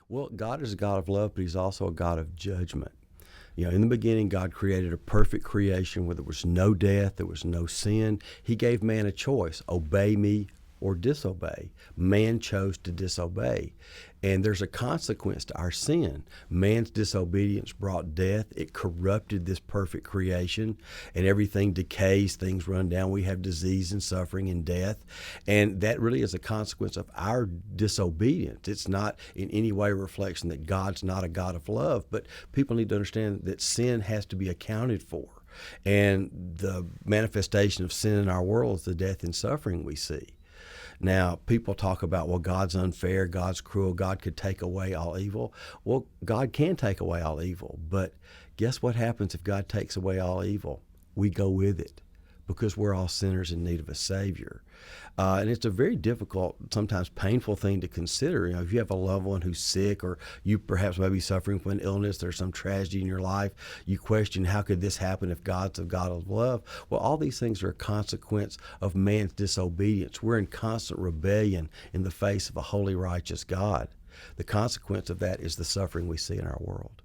Well, God is a God of love, but He's also a God of judgment. In the beginning, God created a perfect creation where there was no death, there was no sin. He gave man a choice: obey me or disobey. Man chose to disobey. And there's a consequence to our sin. Man's disobedience brought death. It corrupted this perfect creation, and everything decays, things run down. We have disease and suffering and death. And that really is a consequence of our disobedience. It's not in any way a reflection that God's not a God of love, but people need to understand that sin has to be accounted for. And the manifestation of sin in our world is the death and suffering we see. Now, people talk about, well, God's unfair, God's cruel, God could take away all evil. Well, God can take away all evil, but guess what happens if God takes away all evil? We go with it, because we're all sinners in need of a Savior. And it's a very difficult, sometimes painful thing to consider. If you have a loved one who's sick, or you perhaps may be suffering from an illness, there's some tragedy in your life, you question, how could this happen if God's a God of love? Well, all these things are a consequence of man's disobedience. We're in constant rebellion in the face of a holy, righteous God. The consequence of that is the suffering we see in our world.